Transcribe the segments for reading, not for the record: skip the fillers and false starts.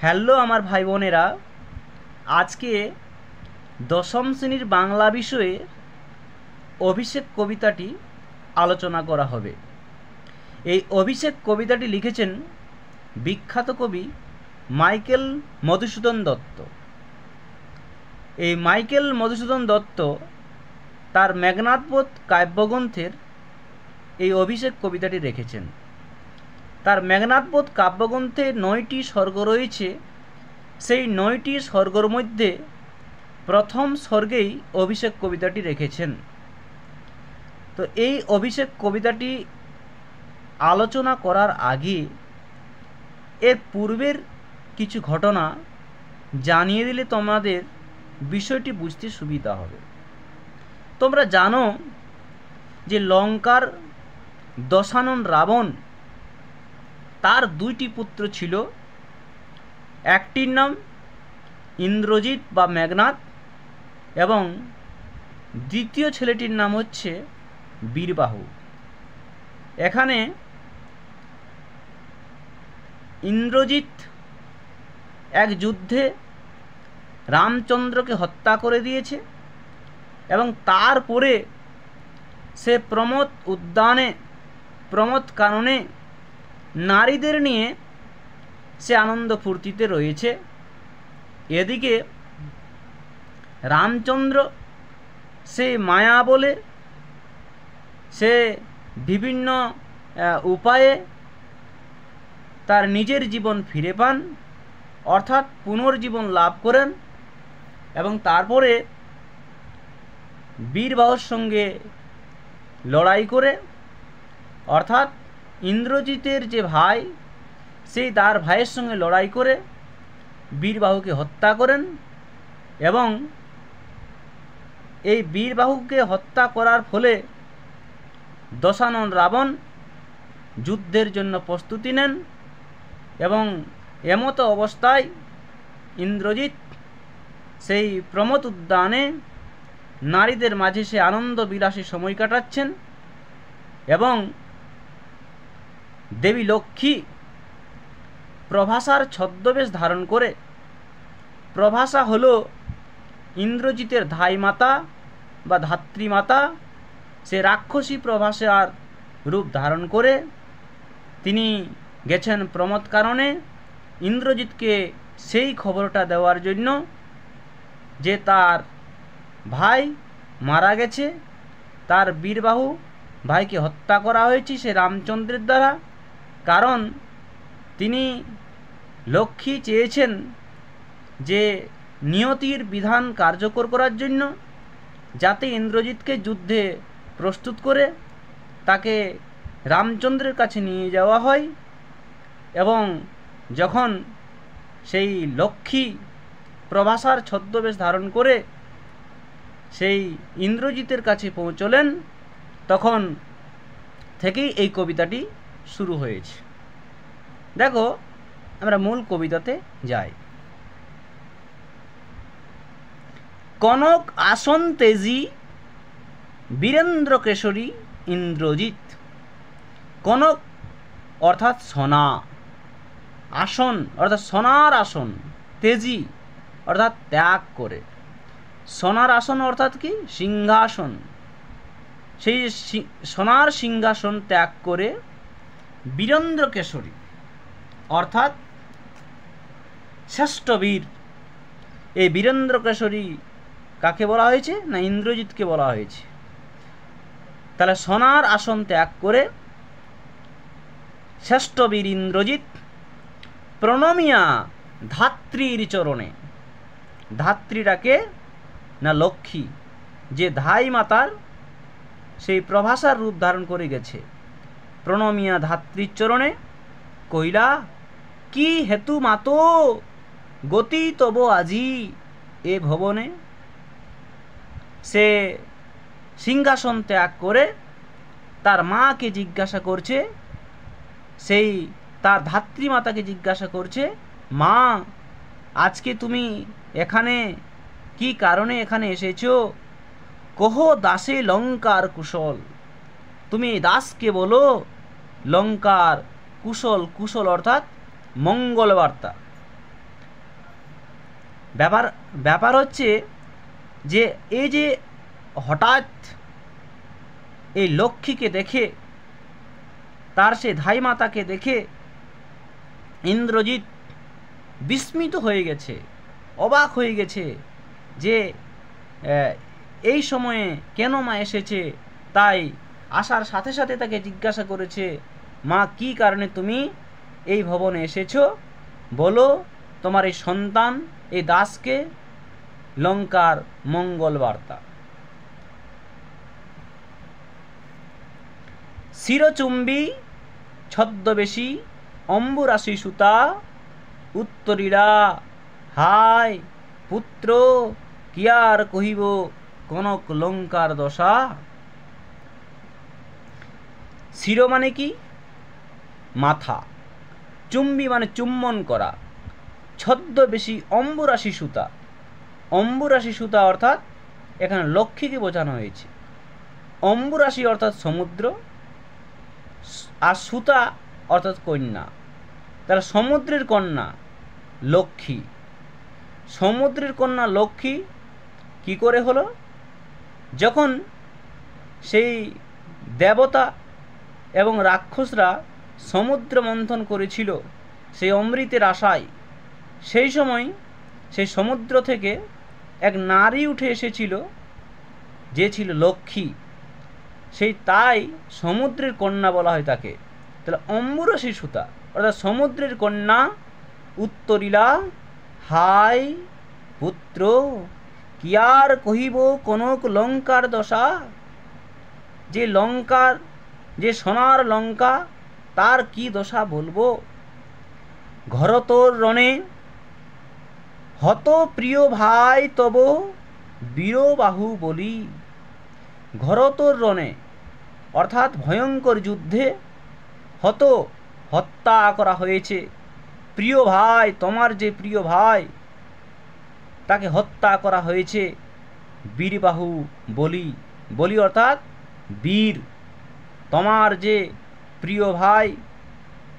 Hello আমার ভাই বোনেরা, আজকে দশম শ্রেণীর বাংলা বিষয়ে অভিষেক কবিতাটি আলোচনা করা হবে। এই অভিষেক কবিতাটি লিখেছেন বিখ্যাত কবি মাইকেল মধুসূদন দত্ত। এই মাইকেল মধুসূদন দত্ত তার মেঘনাদবধ কাব্যগ্রন্থের এই অভিষেক কবিতাটি রেখেছেন। তার মেঘনাদবধ কাব্যগ্রন্থে 9টি স্বর্গ রয়েছে। সেই 9টি স্বর্গর মধ্যে প্রথম স্বর্গেই অভিষেক কবিতাটি রেখেছেন। তো এই অভিষেক কবিতাটি আলোচনা করার আগে এর পূর্বের কিছু ঘটনা জানিয়ে দিলে তোমাদের বিষয়টি বুঝতে সুবিধা হবে। তোমরা জানো যে লঙ্কার দশানন রাবণ তার 2টি পুত্র ছিল। একটির নাম ইন্দ্রজিৎ বা মেঘনাদ এবং দ্বিতীয় ছেলেটির নাম হচ্ছে বীরবাহু। এখানে ইন্দ্রজিৎ এক যুদ্ধে রামচন্দ্রকে হত্যা করে দিয়েছে এবং তারপরে সে প্রমোদ উদ্যানে প্রমোদ কাননে নারীদের নিয়ে সে আনন্দ ফুর্তিতে রয়েছে। এদিকে রামচন্দ্র সে মায়া বলে সে বিভিন্ন উপায়ে তার নিজের জীবন ফিরে পান, অর্থাৎ পুনর্জীবন লাভ করেন এবং তারপরে বীরবাহুর সঙ্গে লড়াই করে, অর্থাৎ ইন্দ্রজিতের যে ভাই সেই তার ভাইয়ের সঙ্গে লড়াই করে বীরবাহুকে হত্যা করেন এবং এই বীরবাহুকে হত্যা করার ফলে দশানন রাবণ যুদ্ধের জন্য প্রস্তুতি নেন এবং এমতো অবস্থায় ইন্দ্রজিৎ সেই প্রমোদ উদ্যানে নারীদের মাঝে সে আনন্দ বিলাসী সময় কাটাচ্ছেন এবং দেবী লক্ষ্মী প্রভাসার ছদ্মবেশ ধারণ করে, প্রভাসা হল ইন্দ্রজিতের ধাইমাতা বা ধাত্রীমাতা, সে রাক্ষসী প্রভাসার রূপ ধারণ করে তিনি গেছেন প্রমোদ কাননে ইন্দ্রজিৎকে সেই খবরটা দেওয়ার জন্য যে তার ভাই মারা গেছে, তার বীরবাহু ভাইকে হত্যা করা হয়েছে সে রামচন্দ্রের দ্বারা। কারণ তিনি লক্ষ্মী চেয়েছেন যে নিয়তির বিধান কার্যকর করার জন্য, যাতে ইন্দ্রজিৎকে যুদ্ধে প্রস্তুত করে তাকে রামচন্দ্রের কাছে নিয়ে যাওয়া হয়। এবং যখন সেই লক্ষ্মী প্রভাসার ছদ্মবেশ ধারণ করে সেই ইন্দ্রজিতের কাছে পৌঁছলেন, তখন থেকেই এই কবিতাটি শুরু হয়েছে। দেখো, আমরা মূল কবিতাতে যাই। কনক আসন তেজি বীরেন্দ্র কেশরী ইন্দ্রজিৎ। কনক অর্থাৎ সোনা, আসন অর্থাৎ সোনার আসন, তেজি অর্থাৎ ত্যাগ করে। সোনার আসন অর্থাৎ কি? সিংহাসন। সেই সোনার সিংহাসন ত্যাগ করে বীরেন্দ্র কেশরী অর্থাৎ শ্রেষ্ঠ বীর। এই বীরেন্দ্র কেশরী কাকে বলা হয়েছে? না, ইন্দ্রজিৎকে বলা হয়েছে। তাহলে সোনার আসন ত্যাগ করে শ্রেষ্ঠ বীর ইন্দ্রজিৎ প্রণমিয়া ধাত্রীর চরণে। ধাত্রীটাকে না লক্ষ্মী, যে ধাই মাতার সেই প্রভাসার রূপ ধারণ করে গেছে। প্রণমিয়া ধাত্রীর চরণে কইলা কি হেতু মাতো গতি তব আজি এ ভবনে। সে সিংহাসন ত্যাগ করে তার মাকে জিজ্ঞাসা করছে, সেই তার ধাত্রীমাতাকে জিজ্ঞাসা করছে, মা আজকে তুমি এখানে কি কারণে এখানে এসেছো? কহ দাসে লঙ্কার কুশল। তুমি দাসকে বলো লঙ্কার কুশল। কুশল অর্থাৎ মঙ্গল বার্তা। ব্যাপার হচ্ছে যে এই যে হঠাৎ এই লক্ষ্মীকে দেখে, তার সে ধাই মাতাকে দেখে ইন্দ্রজিৎ বিস্মিত হয়ে গেছে, অবাক হয়ে গেছে যে এই সময়ে কেন মা এসেছে। তাই আসার সাথে সাথে তাকে জিজ্ঞাসা করেছে, মা কি কারণে তুমি এই ভবনে এসেছো, বলো তোমার এই সন্তান এই দাসকে লঙ্কার মঙ্গল বার্তা। শিরচুম্বী ছদ্মবেশী অম্বুরাশি সুতা উত্তরীরা, হায় পুত্র কি আর কহিব কনক লঙ্কার দশা। শির মানে কি? মাথা। চুম্বী মানে চুম্বন করা। ছদ্মবেশী অম্বুরাশি সুতা। অম্বুরাশি সুতা অর্থাৎ এখানে লক্ষ্মীকে বোঝানো হয়েছে। অম্বুরাশি অর্থাৎ সমুদ্র, আর সুতা অর্থাৎ কন্যা। তাহলে সমুদ্রের কন্যা লক্ষ্মী। সমুদ্রের কন্যা লক্ষ্মী কি করে হলো? যখন সেই দেবতা এবং রাক্ষসরা সমুদ্র মন্থন করেছিল সেই অমৃতের আশায়, সেই সময় সেই সমুদ্র থেকে এক নারী উঠে এসেছিল যে ছিল লক্ষ্মী। সেই তাই সমুদ্রের কন্যা বলা হয় তাকে। তাহলে অম্বুরাশি সুতা অর্থাৎ সমুদ্রের কন্যা উত্তরীলা, হাই পুত্র কি আর কহিব কনক লঙ্কার দশা। যে লঙ্কার, যে সোনার লঙ্কা, তার কি দশা বলবো। ঘরতোর রণে হত প্রিয় ভাই তব বীরবাহু বলি। ঘরতোর রণে অর্থাৎ ভয়ঙ্কর যুদ্ধে হত্যা করা হয়েছে প্রিয় ভাই, তোমার যে প্রিয় ভাই তাকে হত্যা করা হয়েছে বীরবাহু বলি। বলি অর্থাৎ বীর। তোমার যে প্রিয় ভাই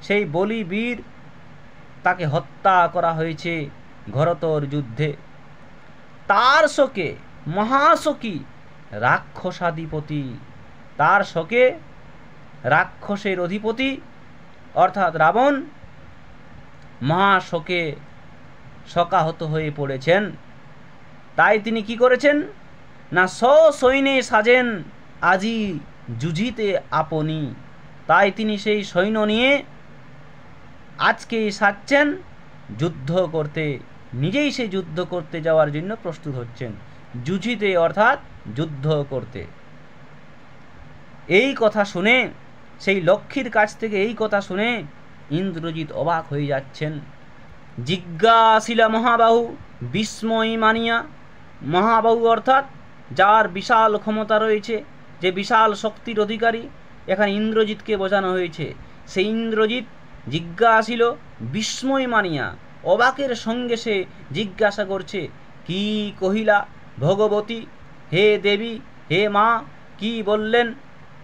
সেই বলি বীর, তাকে হত্যা করা হয়েছে ঘরতোর যুদ্ধে। তার শোকে মহাশোকী রাক্ষসাধিপতি। তার শোকে রাক্ষসের অধিপতি অর্থাৎ রাবণ মহাশোকে শোকাহত হয়ে পড়েছেন। তাই তিনি কি করেছেন না, সৈন্যে সাজেন আজি যুজিতে আপনি। তাই তিনি সেই সৈন্য নিয়ে আজকেই সাজছেন যুদ্ধ করতে, নিজেই সেই যুদ্ধ করতে যাওয়ার জন্য প্রস্তুত হচ্ছেন। যুজিতে অর্থাৎ যুদ্ধ করতে। এই কথা শুনে, সেই লক্ষ্মীর কাছ থেকে এই কথা শুনে ইন্দ্রজিৎ অবাক হয়ে যাচ্ছেন। জিজ্ঞাসিলা মহাবাহু বিস্ময় মানিয়া। মহাবাহু অর্থাৎ যার বিশাল ক্ষমতা রয়েছে, যে বিশাল শক্তির অধিকারী, এখানে ইন্দ্রজিৎকে বোঝানো হয়েছে। সেই ইন্দ্রজিৎ জিজ্ঞাসিল বিস্ময় মানিয়া, অবাকের সঙ্গে সে জিজ্ঞাসা করছে, কি কহিলা ভগবতী, হে দেবী, হে মা, কি বললেন?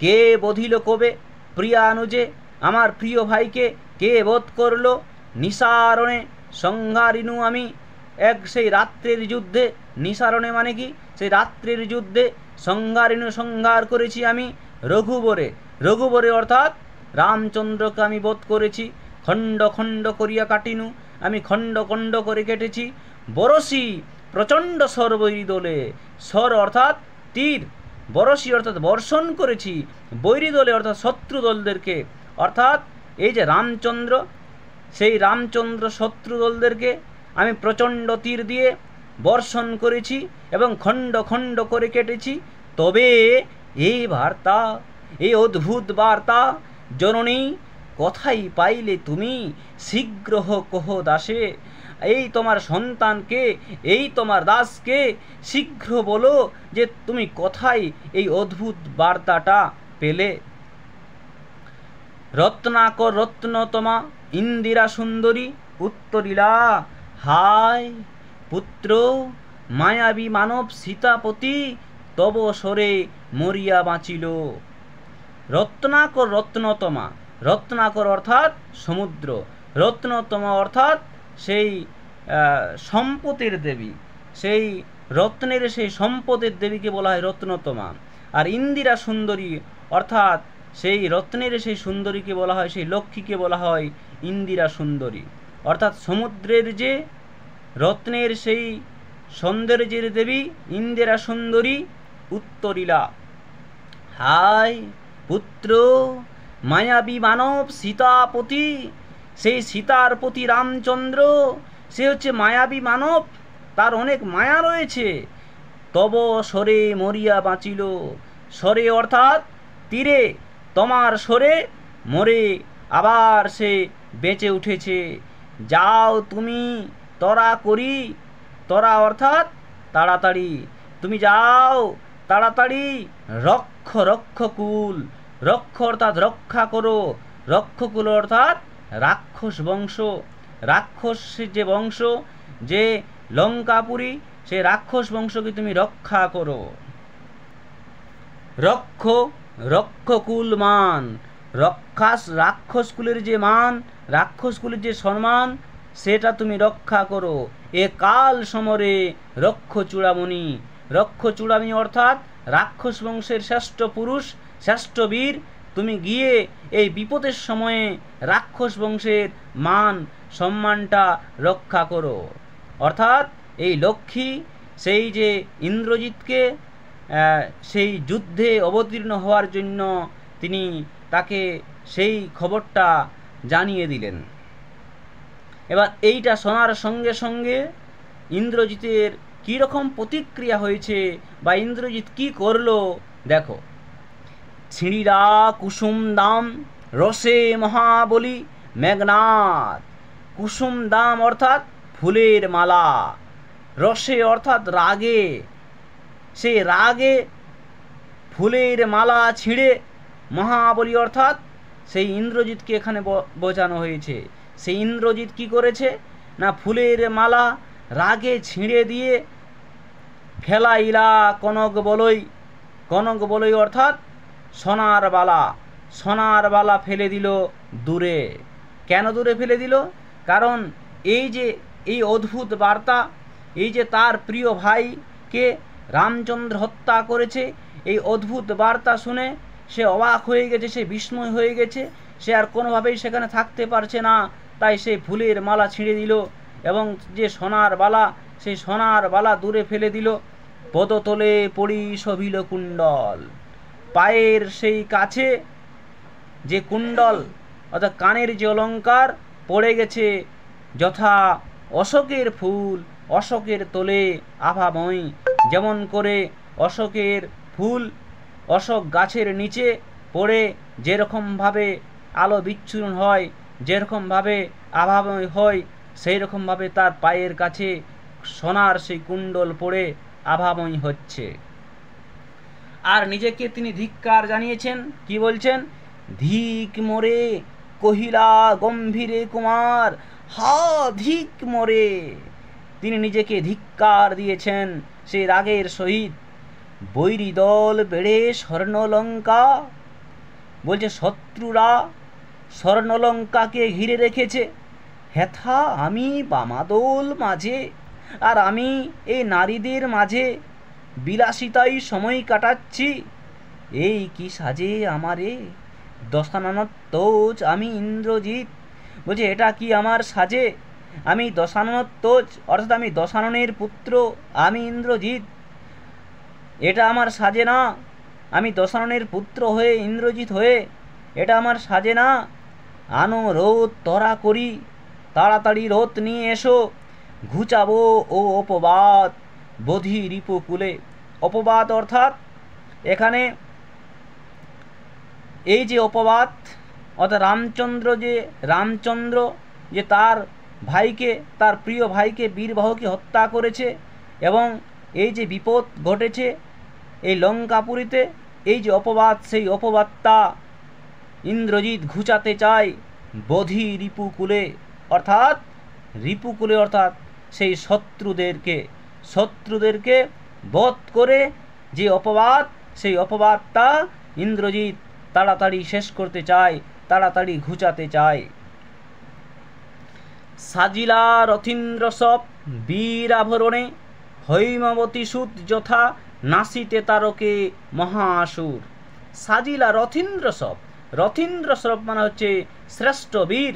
কে বধিল কবে প্রিয়ানুজে, আমার প্রিয় ভাইকে কে বধ করল? নিসারণে সংহারিনু আমি। এক সেই রাত্রের যুদ্ধে, নিসারণে মানে কি? সেই রাত্রের যুদ্ধে সংহারিনু সংহার করেছি আমি রঘুবরে। রঘুবরে অর্থাৎ রামচন্দ্রকে আমি বধ করেছি। খণ্ড খণ্ড করিয়া কাটিনু, আমি খণ্ড খণ্ড করে কেটেছি। বরসি প্রচণ্ড সর্বৈরি দলে। স্বর অর্থাৎ তীর, বরসি অর্থাৎ বর্ষণ করেছি বৈরী দলে অর্থাৎ শত্রু দলদেরকে। অর্থাৎ এই যে রামচন্দ্র, সেই রামচন্দ্র শত্রু দলদেরকে আমি প্রচণ্ড তীর দিয়ে বর্ষণ করেছি এবং খণ্ড খণ্ড করে কেটেছি। তবে এই বার্তা, এই অদ্ভুত বার্তা জননী কোথায় পাইলে তুমি? শীঘ্র কহ দাসে, এই তোমার সন্তানকে, এই তোমার দাসকে শীঘ্র বলো যে তুমি কোথায় এই অদ্ভুত বার্তাটা পেলে। রত্নাকর রত্নতমা ইন্দিরা সুন্দরী উত্তরীলা, হায় পুত্র মায়াবী মানব সীতাপতি তব সরে মরিয়া বাঁচিল। রত্নাকর রত্নতমা, রত্নাকর অর্থাৎ সমুদ্র, রত্নতমা অর্থাৎ সেই সম্পদের দেবী, সেই রত্নের সেই সম্পদের দেবীকে বলা হয় রত্নতমা। আর ইন্দিরা সুন্দরী অর্থাৎ সেই রত্নের সেই সুন্দরীকে বলা হয়, সেই লক্ষ্মীকে বলা হয় ইন্দিরা সুন্দরী। অর্থাৎ সমুদ্রের যে রত্নের সেই সৌন্দর্যের দেবী ইন্দিরা সুন্দরী উত্তরীলা। হায় পুত্র মায়াবী মানব সীতাপতি, সেই সীতার প্রতি রামচন্দ্র, সে হচ্ছে মায়াবী মানব, তার অনেক মায়া রয়েছে। তব সরে মরিয়া বাঁচিল, সরে অর্থাৎ তীরে, তোমার সরে মরে আবার সে বেঁচে উঠেছে। যাও তুমি তরা করি, তরা অর্থাৎ তাড়াতাড়ি, তুমি যাও তাড়াতাড়ি, রক্ষ রক্ষকুল, রক্ষ অর্থাৎ রক্ষা করো, রক্ষকুল অর্থাৎ রাক্ষস বংশ, রাক্ষস যে বংশ, যে লঙ্কাপুরী, সে রাক্ষস বংশকে তুমি রক্ষা করো। রক্ষ রক্ষকুল মান, রাক্ষস কুলের যে মান, রাক্ষস কুলের যে সম্মান, সেটা তুমি রক্ষা করো। এ কাল সমরে রক্ষ চূড়ামণি, রক্ষ চূড়ামণি অর্থাৎ রাক্ষস বংশের শ্রেষ্ঠ পুরুষ, শ্রেষ্ঠ বীর, তুমি গিয়ে এই বিপদের সময়ে রাক্ষস বংশের মান সম্মানটা রক্ষা করো। অর্থাৎ এই লক্ষ্মী সেই যে ইন্দ্রজিৎকে সেই যুদ্ধে অবতীর্ণ হওয়ার জন্য তিনি তাকে সেই খবরটা জানিয়ে দিলেন। এবার এইটা শোনার সঙ্গে সঙ্গে ইন্দ্রজিতের কীরকম প্রতিক্রিয়া হয়েছে বা ইন্দ্রজিৎ কি করলো দেখো। ছিঁড়িরা কুসুম দাম রসে মহাবলী মেঘনাথ, কুসুম দাম অর্থাৎ ফুলের মালা, রসে অর্থাৎ রাগে, সেই রাগে ফুলের মালা ছিঁড়ে, মহাবলী অর্থাৎ সেই ইন্দ্রজিৎকে এখানে বোঝানো হয়েছে। সেই ইন্দ্রজিৎ কি করেছে না ফুলের মালা রাগে ছিঁড়ে দিয়ে ফেলাইলা কনক বলই, কনক বলই অর্থাৎ সোনার বালা, সোনার বালা ফেলে দিল দূরে। কেন দূরে ফেলে দিল? কারণ এই যে এই অদ্ভুত বার্তা, এই যে তার প্রিয় ভাইকে রামচন্দ্র হত্যা করেছে, এই অদ্ভুত বার্তা শুনে সে অবাক হয়ে গেছে, সে বিস্ময় হয়ে গেছে, সে আর কোনোভাবেই সেখানে থাকতে পারছে না। তাই সে ফুলের মালা ছিঁড়ে দিল এবং যে সোনার বালা, সেই সোনার বালা দূরে ফেলে দিল। পদতলে পড়ি শোভিল কুণ্ডল, পায়ের সেই কাছে যে কুণ্ডল অর্থাৎ কানের যে অলঙ্কার পড়ে গেছে, যথা অশোকের ফুল অশোকের তোলে আভাময়, যেমন করে অশোকের ফুল অশোক গাছের নিচে পড়ে যেরকমভাবে আলো বিচ্ছুরণ হয়, যেরকমভাবে আভাময় হয়, সেই রকমভাবে তার পায়ের কাছে সোনার সেই কুণ্ডল পড়ে আভাময় হচ্ছে। আর নিজেকে তিনি ধিক্কার জানিয়েছেন, কি বলছেন? ধিক মোরে কহিলা গম্ভীরে কুমার, হা ধিক মোরে, তিনি নিজেকে ধিক্কার দিয়েছেন সেই রাগের সহিত। বৈরী দল বেড়ে স্বর্ণলঙ্কা, বলছে শত্রুরা স্বর্ণলঙ্কাকে ঘিরে রেখেছে, হেথা আমি বামাদল মাঝে, আর আমি এই নারীদের মাঝে বিলাসিতায় সময় কাটাচ্ছি। এই কি সাজে আমারে দশানন তোজ, আমি ইন্দ্রজিৎ, বলছে এটা কি আমার সাজে? আমি দশানন তোজ অর্থাৎ আমি দশাননের পুত্র, আমি ইন্দ্রজিৎ, এটা আমার সাজে না। আমি দশাননের পুত্র হয়ে ইন্দ্রজিৎ হয়ে এটা আমার সাজে না। আনো রোদ তরা করি, তাড়াতাড়ি রোদ নিয়ে এসো, ঘুচাবো ও অপবাদ বোধি রিপুকুলে। অপবাদ অর্থাৎ এখানে এই যে অপবাদ অর্থাৎ রামচন্দ্র যে তার ভাইকে, তার প্রিয় ভাইকে বীরবাহুকে হত্যা করেছে এবং এই যে বিপদ ঘটেছে এই লঙ্কাপুরীতে, এই যে অপবাদ, সেই অপবাদটা ইন্দ্রজিৎ ঘুচাতে চায় বোধি রিপুকুলে, অর্থাৎ রিপুকুলে অর্থাৎ সেই শত্রুদেরকে বধ করে যে অপবাদ, সেই অপবাদটা ইন্দ্রজিৎ তাড়াতাড়ি শেষ করতে চায়, তাড়াতাড়ি ঘুচাতে চায়। সাজিলা রথীন্দ্র সব বীর আভরণে, হৈমবতী সুত যথা নাসিতে তারকে মহাসুর। সাজিলা রথীন্দ্র সব, রথীন্দ্র সব মানে হচ্ছে শ্রেষ্ঠ বীর,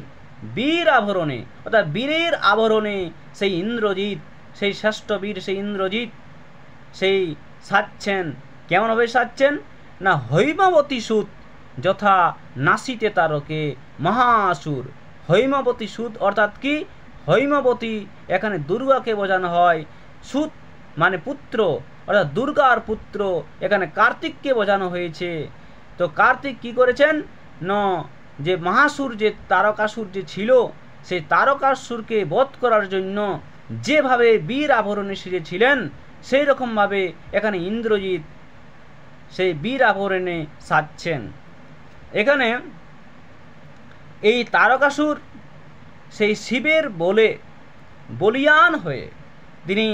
বীর আভরণে অর্থাৎ বীরের আভরণে সেই ইন্দ্রজিৎ, সেই শ্রেষ্ঠ বীর সেই ইন্দ্রজিৎ সেই সাজছেন। কেমনভাবে সাজছেন না, হৈমবতী সুত যথা নাসিতে তারকে মহাসুর। হৈমবতী সুত অর্থাৎ কি, হৈমবতী এখানে দুর্গাকে বোঝানো হয়, সুত মানে পুত্র অর্থাৎ দুর্গার পুত্র, এখানে কার্তিককে বোঝানো হয়েছে। তো কার্তিক কি করেছেন না, যে মহাসুর যে তারকাসুর যে ছিল সেই তারকাসুরকে বধ করার জন্য যেভাবে বীর আভরণে সেজেছিলেন সেই রকমভাবে এখানে ইন্দ্রজিৎ সেই বীর আভরণে সাজছেন। এখানে এই তারকাসুর সেই শিবের বলিয়ান হয়ে তিনি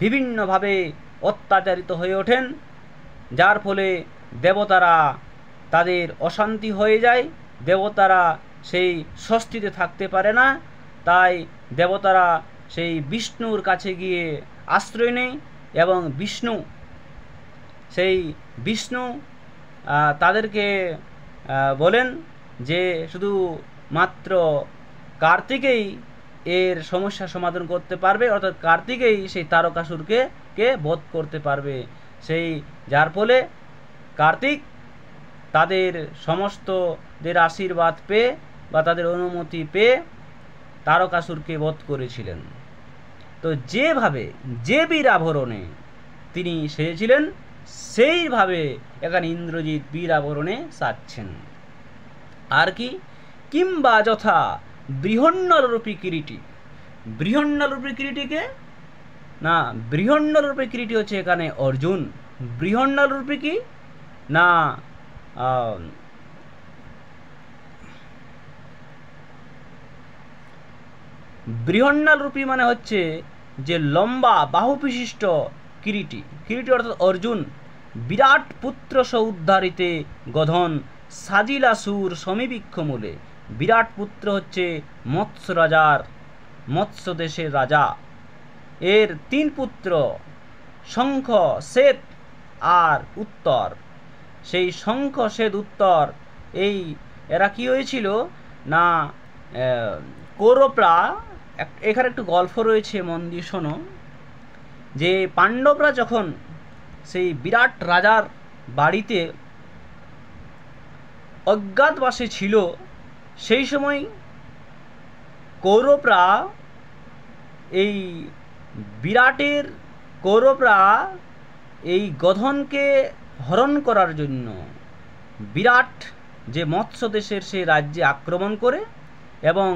বিভিন্নভাবে অত্যাচারিত হয়ে ওঠেন, যার ফলে দেবতারা তাদের অশান্তি হয়ে যায়, দেবতারা সেই স্বস্তিতে থাকতে পারে না। তাই দেবতারা সেই বিষ্ণুর কাছে গিয়ে আশ্রয় নেয় এবং বিষ্ণু তাদেরকে বলেন যে শুধু মাত্র কার্তিকেই এর সমস্যা সমাধান করতে পারবে, অর্থাৎ কার্তিকেই সেই তারকাসুরকে বধ করতে পারবে। যার ফলে কার্তিক তাদের সমস্তদের আশীর্বাদ পেয়ে বা তাদের অনুমতি পেয়ে তারকাসুরকে বধ করেছিলেন। তো যেভাবে যে বীর আভরণে তিনি সেজেছিলেন সেইভাবে এখানে ইন্দ্রজিৎ বীর আভরণে সাজছেন। আর কি, কিংবা যথা বৃহন্নলরূপী কিরীটি। বৃহন্নলরূপী কিরীটিকে না, বৃহন্নলরূপী কিরীটি হচ্ছে এখানে অর্জুন। বৃহন্নলরূপী কি না, বৃহন্নলরূপী মানে হচ্ছে যে লম্বা বাহু বিশিষ্ট কিরীটি। কিরীটি অর্থাৎ অর্জুন বিরাট পুত্র সৌদ্ধারিতে গধন সাজিলা সুর সমীবীক্ষ মূলে। বিরাট পুত্র হচ্ছে মৎস্য দেশের রাজা, এর 3 পুত্র শঙ্খ, শ্বেত আর উত্তর। সেই শঙ্খ, শ্বেত, উত্তর এরা কি হয়েছিল না, কৌরবরা, এখানে একটু গল্প রয়েছে মন দিয়ে শোনো, যে পাণ্ডবরা যখন সেই বিরাট রাজার বাড়িতে অজ্ঞাতবাসে ছিল সেই সময় কৌরবরা এই গধনকে হরণ করার জন্য বিরাট যে মৎস্য দেশের সেই রাজ্যে আক্রমণ করে এবং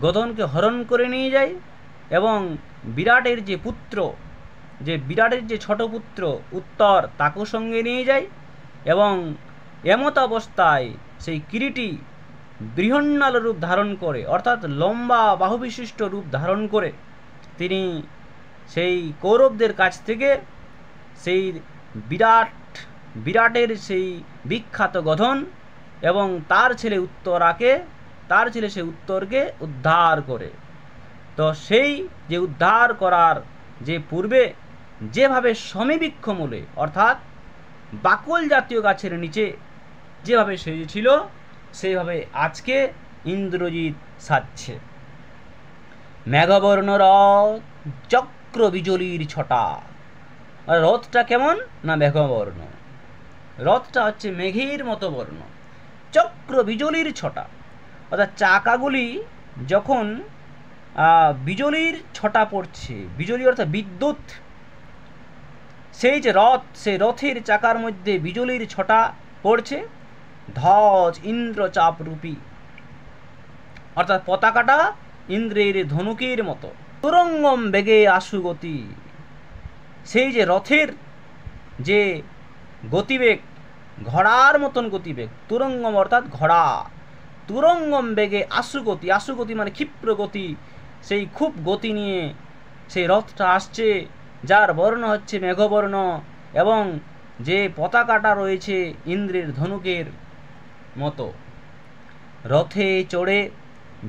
গধনকে হরণ করে নিয়ে যায় এবং বিরাটের যে ছোট পুত্র উত্তর তাকে সঙ্গে নিয়ে যায় এবং এমত অবস্থায় সেই কিরীটি বৃহন্নল রূপ ধারণ করে, অর্থাৎ লম্বা বাহুবিশিষ্ট রূপ ধারণ করে তিনি সেই কৌরবদের কাছ থেকে সেই বিরাটের সেই বিখ্যাত গধন এবং তার ছেলে উত্তরকে উদ্ধার করে। তো সেই যে উদ্ধার করার যে পূর্বে যেভাবে সমীবৃক্ষ মূলে অর্থাৎ বাকল জাতীয় গাছের নিচে যেভাবে সেজেছিল সেইভাবে আজকে ইন্দ্রজিৎ সাজছে। মেঘবর্ণ রথ চক্র বিজলির ছটা। রথটা কেমন না, মেঘবর্ণ। রথটা হচ্ছে মেঘের মতো বর্ণ, চক্র বিজলির ছটা, অর্থাৎ চাকাগুলি যখন বিজলির ছটা পড়ছে, বিজলি অর্থাৎ বিদ্যুৎ, সেই যে রথ, সেই রথের চাকার মধ্যে বিজলির ছটা পড়ছে। ধ্বজ ইন্দ্রচাপ রূপী, অর্থাৎ পতাকাটা ইন্দ্রের ধনুকের মতো। তুরঙ্গম বেগে আশুগতি, সেই যে রথের যে গতিবেগ, ঘোড়ার মতন গতিবেগ। তুরঙ্গম অর্থাৎ ঘোড়া, তুরঙ্গম বেগে আশুগতি, আশুগতি মানে ক্ষিপ্র গতি, সেই খুব গতি নিয়ে সেই রথটা আসছে, যার বর্ণ হচ্ছে মেঘবর্ণ এবং যে পতাকাটা রয়েছে ইন্দ্রের ধনুকের মতো। রথে চড়ে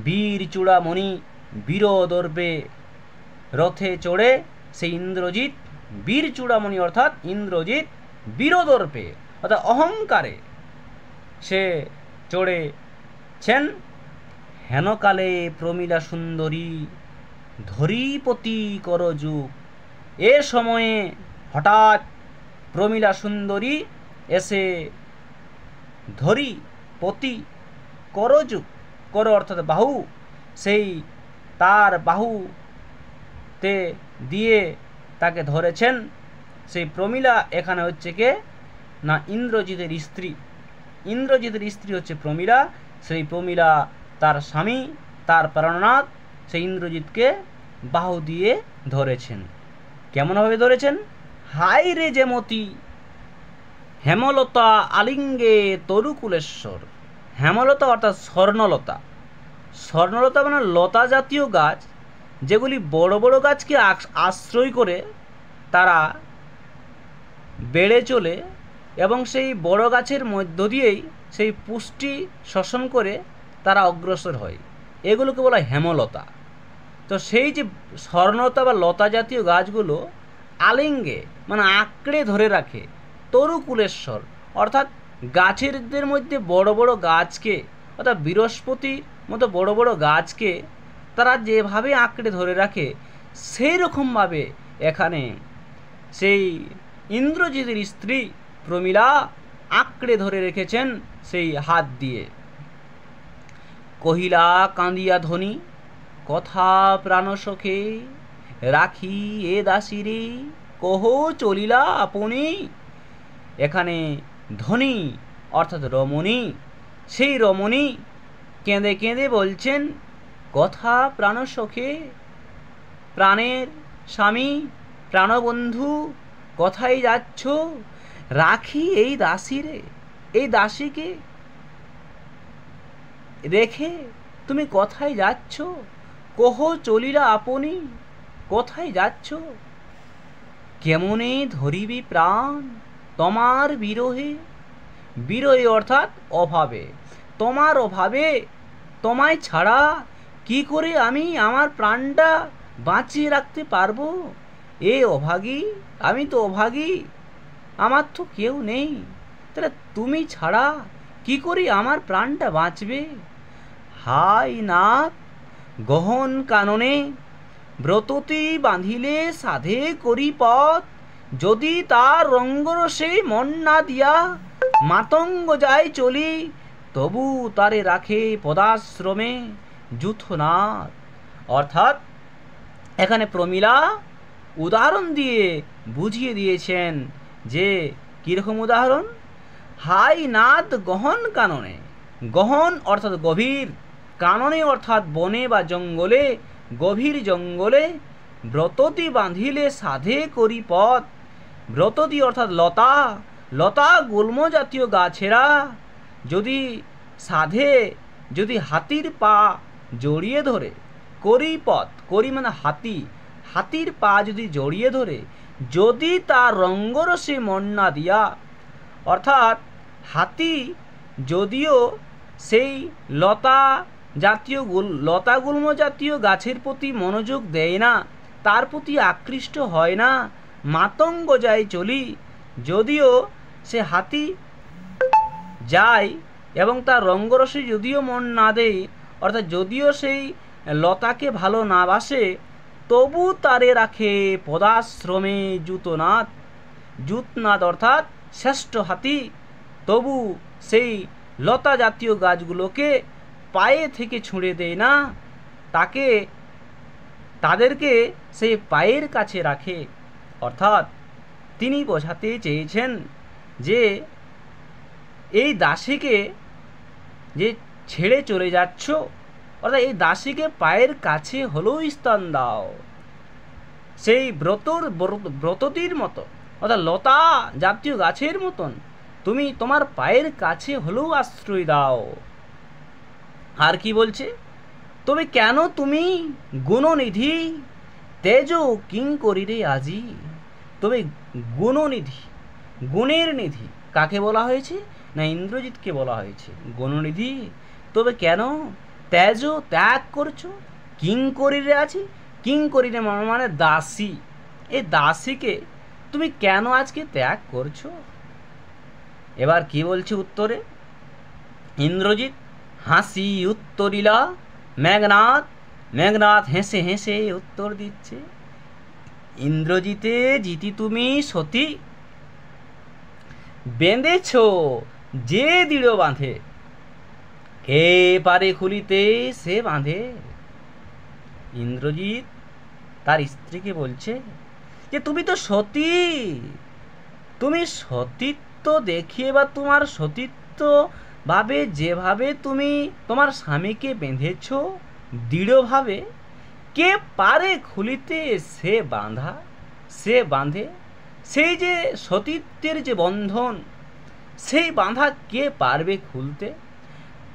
বীর চূড়ামণি বীরদর্পে, রথে চড়ে সেই ইন্দ্রজিৎ বীর চূড়ামণি অর্থাৎ ইন্দ্রজিৎ বীরদর্পে অর্থাৎ অহংকারে সে চড়েছেন। হেনকালে প্রমীলা সুন্দরী ধরীপতি করযুগ, এ সময়ে হঠাৎ প্রমীলা সুন্দরী এসে ধরীপতি করযুগ, কর অর্থাৎ বাহু, সেই তার বাহুতে দিয়ে তাকে ধরেছেন। সেই প্রমীলা এখানে হচ্ছে কে না ইন্দ্রজিতের স্ত্রী, ইন্দ্রজিতের স্ত্রী হচ্ছে প্রমীলা। সেই প্রমীলা তার স্বামী, তার প্রাণনাথ সেই ইন্দ্রজিৎকে বাহু দিয়ে ধরেছেন। কেমনভাবে ধরেছেন? হাই রে যেমতি হেমলতা আলিঙ্গে তরুকুলেশ্বর। হেমলতা অর্থাৎ স্বর্ণলতা, স্বর্ণলতা মানে লতা জাতীয় গাছ, যেগুলি বড় বড় গাছকে আশ্রয় করে তারা বেড়ে চলে এবং সেই বড় গাছের মধ্য দিয়েই সেই পুষ্টি শোষণ করে তারা অগ্রসর হয়, এগুলোকে বলা হয় হেমলতা। তো সেই যে স্বর্ণলতা বা লতা জাতীয় গাছগুলো আলিঙ্গে মানে আঁকড়ে ধরে রাখে তরুকুলেশ্বর অর্থাৎ গাছেরদের মধ্যে বড় বড় গাছকে অর্থাৎ বৃহস্পতির মতো বড় বড় গাছকে তারা যেভাবে আঁকড়ে ধরে রাখে সেই রকমভাবে এখানে সেই ইন্দ্রজিতের স্ত্রী প্রমীলা আঁকড়ে ধরে রেখেছেন সেই হাত দিয়ে। কহিলা কাঁদিয়া ধ্বনি কথা প্রাণসখে, রাখি এ দাসীরে কহ চলিলা আপনি। এখানে ধ্বনি অর্থাৎ রমণী, সেই রমণী কেঁদে কেঁদে বলছেন কথা প্রাণসখে, প্রাণের স্বামী প্রাণবন্ধু কোথায় যাচ্ছ? রাখি এই দাসীরে, এই দাসীকে রেখে তুমি কোথায় যাচ্ছ? কহ চলিলা আপনি, কোথায় যাচ্ছ? কেমনে ধরিবি প্রাণ তোমার বিরহে, বিরহে অর্থাৎ অভাবে, তোমার অভাবে তোমায় ছাড়া কি করে আমি আমার প্রাণটা বাঁচিয়ে রাখতে পারবো? এ অভাগী, আমি তো অভাগী, আমার তো কেউ নেই, তাহলে তুমি ছাড়া কি করে আমার প্রাণটা বাঁচবে? হাই নাথ গহন কাননে ব্রততি বাঁধিলে সাধে করি পথ, যদি তার রঙ্গরসে মন না দিয়া মাতঙ্গ যায় চলি, তবু তারে রাখে পদাশ্রমে যূথনাথ। অর্থাৎ এখানে প্রমীলা উদাহরণ দিয়ে বুঝিয়ে দিয়েছেন যে কীরকম উদাহরণ। হাই নাথ গহন কাননে, গহন অর্থাৎ গভীর, কাননে অর্থাৎ বনে বা জঙ্গলে, গভীর জঙ্গলে, ব্রততি বাঁধিলে সাধে করি পথ, ব্রততি অর্থাৎ লতা, লতা গুল্ম জাতীয় গাছেরা যদি সাধে, যদি হাতির পা জড়িয়ে ধরে, করি পথ, করি মানে হাতি, হাতির পা যদি জড়িয়ে ধরে, যদি তার রঙ্গরসে মন না দিয়া, অর্থাৎ হাতি যদিও সেই লতা জাতীয় লতা গুল্ম জাতীয় গাছের প্রতি মনোযোগ দেয় না, তার প্রতি আকৃষ্ট হয় না, মাতঙ্গ যায় চলি, যদিও সে হাতি যায় এবং তার রঙ্গরসে যদিও মন না দেয়, অর্থাৎ যদিও সেই লতাকে ভালো না বাসে, তবু তারে রাখে পদাশ্রমে যূতনাথ, যূতনাথ অর্থাৎ শ্রেষ্ঠ হাতি, তবু সেই লতা জাতীয় গাছগুলোকে পায়ে থেকে ছুঁড়ে দেয় না, তাকে তাদেরকে সেই পায়ের কাছে রাখে। অর্থাৎ তিনি বোঝাতে চেয়েছেন যে এই দাসীকে যে ছেড়ে চলে যাচ্ছ, অর্থাৎ এই দাসীকে পায়ের কাছে হলেও স্থান দাও, সেই ব্রততির মতো অর্থাৎ লতা জাতীয় গাছের মতন তুমি তোমার পায়ের কাছে হলেও আশ্রয় দাও। আর কি বলছে, তবে কেন তুমি গুণনিধি তেজ কিং করিরে আজি। তবে গুণনিধি, গুণের নিধি কাকে বলা হয়েছে না ইন্দ্রজিৎকে বলা হয়েছে। গুণনিধি তবে কেন ত্যাজ ত্যাগ করছো? কিঙ্করীরে আছি। কিঙ্করীরে মানে দাসী। এই দাসীকে তুমি কেন আজকে ত্যাগ করছো? এবার কি বলছে উত্তরে? ইন্দ্রজিৎ হাসি উত্তরিলা মেঘনাথ। মেঘনাথ হেসে হেসে উত্তর দিচ্ছে, ইন্দ্রজিতে জিতি তুমি সতী, বেঁধেছ যে দৃঢ় বাঁধে, কে পারে খুলিতে সে বাঁধে। ইন্দ্রজিৎ তার স্ত্রীকে বলছে যে তুমি তো সতী, তুমি সতীত্ব দেখিয়ে বা তোমার সতীত্ব ভাবে যেভাবে তুমি তোমার স্বামীকে বেঁধেছ দৃঢ়ভাবে, কে পারে খুলিতে সে বাঁধা, সে বাঁধে। সেই যে সতীত্বের যে বন্ধন, সেই বাঁধা কে পারবে খুলতে?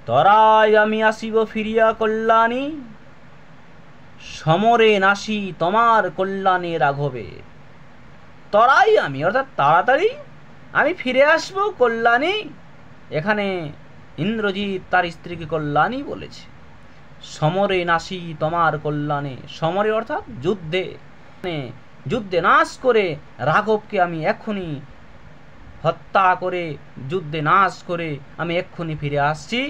তরাই আমি আসিব ফিরিয়া কল্যাণী, সমরে নাসি তোমার কল্যাণে রাঘবে। তরাই আমি অর্থাৎ তাড়াতাড়ি আমি ফিরে আসবো কল্যাণী। এখানে ইন্দ্রজিৎ তার স্ত্রীকে কল্যাণী বলেছে। সমরে নাসি তোমার কল্যাণে, সমরে অর্থাৎ যুদ্ধে, যুদ্ধে নাশ করে রাঘবকে আমি এক্ষুনি হত্যা করে, যুদ্ধে নাশ করে আমি এক্ষুনি ফিরে আসছি।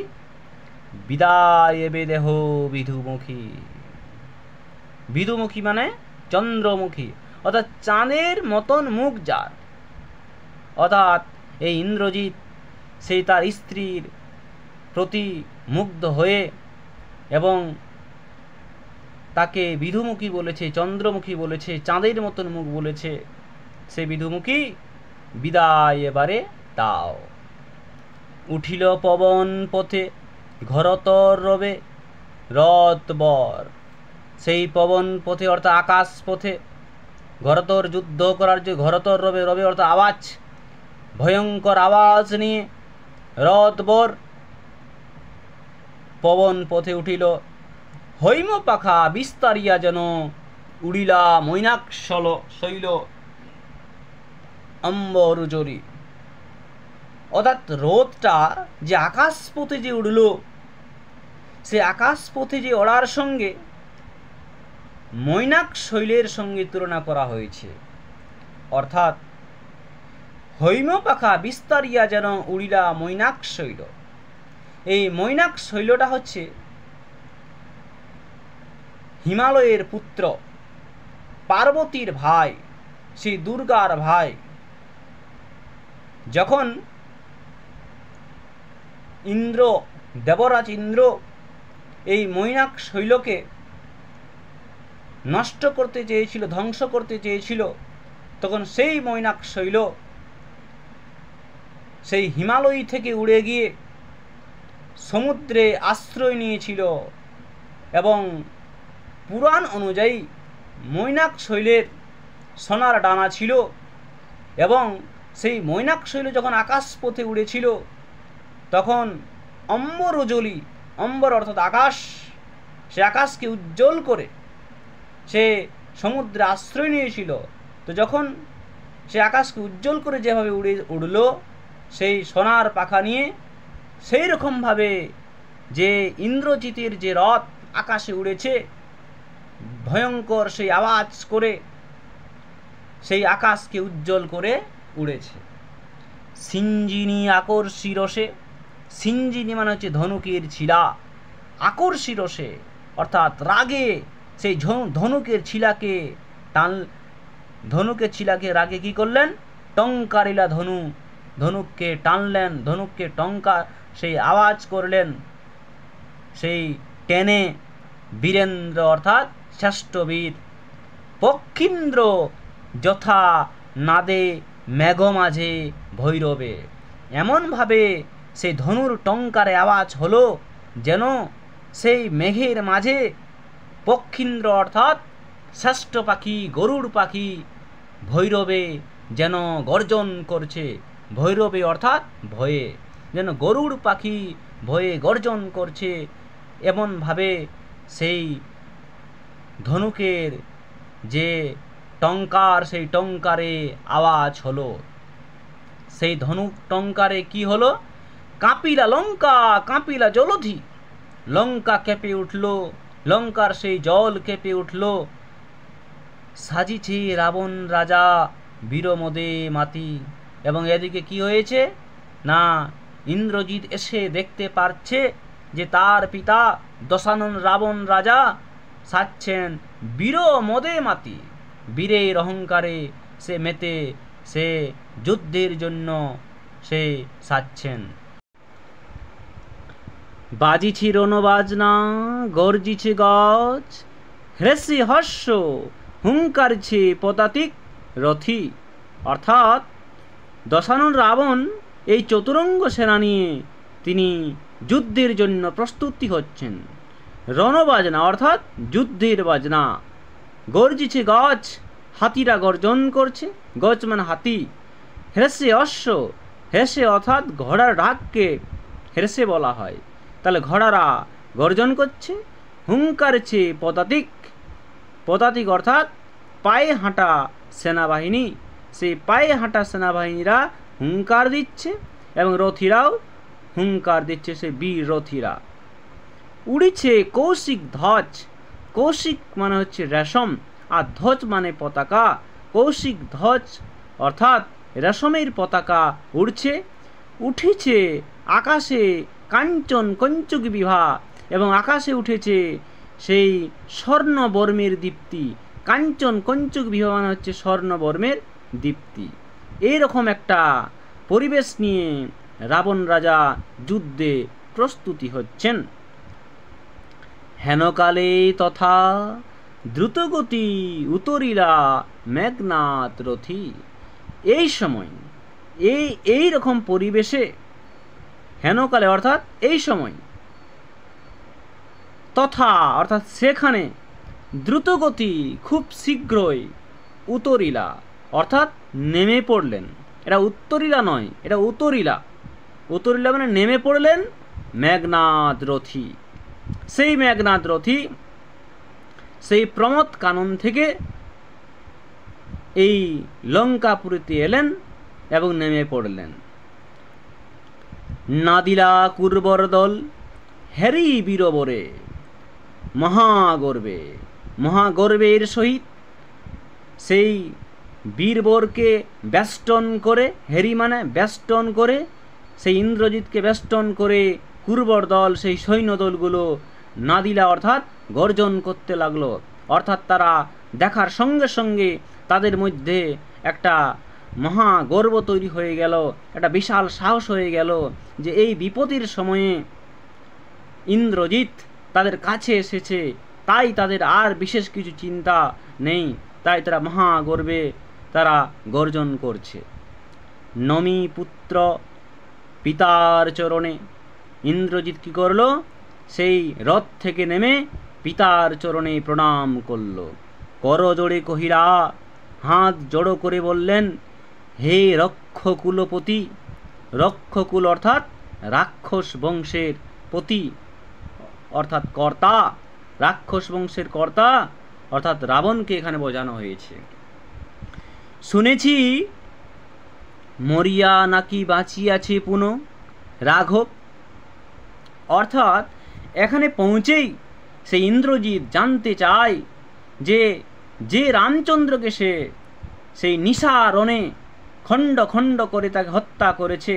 বিদায় এবে দেহ বিধুমুখী। বিধুমুখী মানে চন্দ্রমুখী, অর্থাৎ চাঁদের মতন মুখ যার। অর্থাৎ এই ইন্দ্রজিৎ সেই তার স্ত্রীর প্রতি মুগ্ধ হয়ে এবং তাকে বিধুমুখী বলেছে, চন্দ্রমুখী বলেছে, চাঁদের মতন মুখ বলেছে। সে বিধুমুখী বিদায় এবারে দাও। উঠিল পবন পথে ঘরতর রবে রথ বর। সেই পবন পথে অর্থাৎ আকাশ পথে, ঘরতর যুদ্ধ করার যে ঘরতর রবে, রবে অর্থাৎ আওয়াজ, ভয়ঙ্কর আওয়াজ নিয়ে রথ বর পবন পথে উঠিল। হৈম পাখা বিস্তারিয়া যেন উড়িলা মৈনাকশল শৈল অম্বরুজরি। অর্থাৎ রথটা যে আকাশ পথে যে উড়ল, সে আকাশ পথে যে ওড়ার সঙ্গে মৈনাক শৈলের সঙ্গে তুলনা করা হয়েছে। অর্থাৎ হৈম পাখা বিস্তারিয়া যেন উড়িলা মৈনাক শৈল। এই মৈনাক শৈলটা হচ্ছে হিমালয়ের পুত্র, পার্বতীর ভাই, সেই দুর্গার ভাই। যখন ইন্দ্র, দেবরাজ ইন্দ্র এই মৈনাক শৈলকে নষ্ট করতে চেয়েছিল, ধ্বংস করতে চেয়েছিল, তখন সেই মৈনাক শৈল সেই হিমালয় থেকে উড়ে গিয়ে সমুদ্রে আশ্রয় নিয়েছিল। এবং পুরাণ অনুযায়ী মৈনাক শৈলের সোনার ডানা ছিল, এবং সেই মৈনাক শৈল যখন আকাশ পথে উড়েছিল তখন অম্বরুজলি, অম্বর অর্থাৎ আকাশ, সে আকাশকে উজ্জ্বল করে সে সমুদ্রে আশ্রয় নিয়েছিল। তো যখন সে আকাশকে উজ্জ্বল করে যেভাবে উড়ল সেই সোনার পাখা নিয়ে, সেই রকমভাবে যে ইন্দ্রজিতের যে রথ আকাশে উড়েছে, ভয়ঙ্কর সেই আওয়াজ করে সেই আকাশকে উজ্জ্বল করে উড়েছে। সিঞ্জিনী আকর্ষী রসে, সিঞ্জিনী মানে হচ্ছে ধনুকের ছিলা, আকর্ষী রসে অর্থাৎ রাগে সেই ধনুকের ছিলাকে ধনুকের ছিলাকে রাগে কি করলেন? টঙ্কারিলা ধনু, ধনুককে টানলেন, ধনুককে টঙ্কা সেই আওয়াজ করলেন। সেই টেনে বীরেন্দ্র অর্থাৎ শ্রেষ্ঠ বীর পক্ষীন্দ্র যথা নাদে মেঘ মাঝে ভৈরবে। এমনভাবে সেই ধনুর টঙ্কারে আওয়াজ হলো যেন সেই মেঘের মাঝে পক্ষীন্দ্র অর্থাৎ শ্রেষ্ঠ পাখি, গরুড় পাখি ভৈরবে যেন গর্জন করছে। ভৈরবে অর্থাৎ ভয়ে, যেন গরুড় পাখি ভয়ে গর্জন করছে। এমনভাবে সেই ধনুকের যে টঙ্কার, সেই টঙ্কারে আওয়াজ হলো। সেই ধনুক টঙ্কারে কি হলো? কাঁপিলা লঙ্কা, কাঁপিলা জলধি। লঙ্কা কেঁপে উঠল, লঙ্কার সেই জল কেঁপে উঠল। সাজিছে রাবণ রাজা বীরমদে মাতি। এবং এদিকে কি হয়েছে না, ইন্দ্রজিৎ এসে দেখতে পারছে যে তার পিতা দশানন রাবণ রাজা সাজছেন বীরমদে মাতি। বীরের অহংকারে সে মেতে, সে যুদ্ধের জন্য সে সাজছেন। বাজিছে রণবাজনা, গর্জিছে গাছ, হ্রেসি হর্ষ, হুঙ্কারছে পদাতিক রথী। অর্থাৎ দশানন রাবণ এই চতুরঙ্গ সেনা নিয়ে তিনি যুদ্ধের জন্য প্রস্তুতি হচ্ছেন। রণবাজনা অর্থাৎ যুদ্ধের বাজনা, গর্জিছে গাছ, হাতিরা গর্জন করছে, গজ মানে হাতি। হ্রেসে অশ্ব, হ্রেসে অর্থাৎ ঘোড়ার ডাককে হ্রেসে বলা হয়, তাহলে ঘোড়ারা গর্জন করছে। হুঙ্কারছে পদাতিক, পদাতিক অর্থাৎ পায়ে হাঁটা সেনাবাহিনী, সেই পায়ে হাঁটা সেনাবাহিনীরা হুঙ্কার দিচ্ছে এবং রথীরাও হুঙ্কার দিচ্ছে, সে বীর রথীরা। উড়িছে কৌশিক ধ্বজ, কৌশিক মানে হচ্ছে রেশম আর ধ্বজ মানে পতাকা। কৌশিক ধ্বজ অর্থাৎ রেশমের পতাকা উড়ছে। উঠেছে আকাশে কাঞ্চন কঞ্চুক বিভা, এবং আকাশে উঠেছে সেই স্বর্ণবর্মের দীপ্তি। কাঞ্চন কঞ্চুক বিভা মানে হচ্ছে স্বর্ণবর্মের দীপ্তি। এইরকম একটা পরিবেশ নিয়ে রাবণ রাজা যুদ্ধে প্রস্তুতি হচ্ছেন। হেনকালে তথা দ্রুতগতি উতরিলা মেঘনাদ রথী। এই সময় এই রকম পরিবেশে, হেনকালে অর্থাৎ এই সময়, তথা অর্থাৎ সেখানে, দ্রুতগতি খুব শীঘ্রই, উতরিলা অর্থাৎ নেমে পড়লেন। এটা উত্তরিলা নয়, এটা উতরিলা। উতরিলা মানে নেমে পড়লেন মেঘনাদ রথী। সেই মেঘনাদ রথী সেই প্রমথ কানন থেকে এই লঙ্কাপুরীতে এলেন এবং নেমে পড়লেন। নাদিলা কুর্বর দল হেরি বীরবরে, মহাগর্বে, মহাগর্বের সহিত সেই বীরবরকে বেষ্টন করে, হেরি মানে বেষ্টন করে, সেই ইন্দ্রজিৎকে বেষ্টন করে কুর্বর দল সেই সৈন্যদলগুলো নাদিলা অর্থাৎ গর্জন করতে লাগলো। অর্থাৎ তারা দেখার সঙ্গে সঙ্গে তাদের মধ্যে একটা মহা গর্ব তৈরি হয়ে গেল, একটা বিশাল সাহস হয়ে গেল যে এই বিপদের সময়ে ইন্দ্রজিৎ তাদের কাছে এসেছে, তাই তাদের আর বিশেষ কিছু চিন্তা নেই, তাই তারা মহা গর্বে তারা গর্জন করছে। নমি পুত্র পিতার চরণে, ইন্দ্রজিৎ কি করল, সেই রথ থেকে নেমে পিতার চরণে প্রণাম করল। কর জোড়ে কহিরা, হাত জড়ো করে বললেন, হে রক্ষকুলপতি। রক্ষকুল অর্থাৎ রাক্ষস বংশের পতি অর্থাৎ কর্তা, রাক্ষস বংশের কর্তা অর্থাৎ রাবণকে এখানে বোঝানো হয়েছে। শুনেছি মরিয়া নাকি বাঁচিয়াছে পুনঃ রাঘব। অর্থাৎ এখানে পৌঁছেই সেই ইন্দ্রজিৎ জানতে চায় যে রামচন্দ্রকে সে সেই নিশারণে খণ্ড খণ্ড করে তাকে হত্যা করেছে,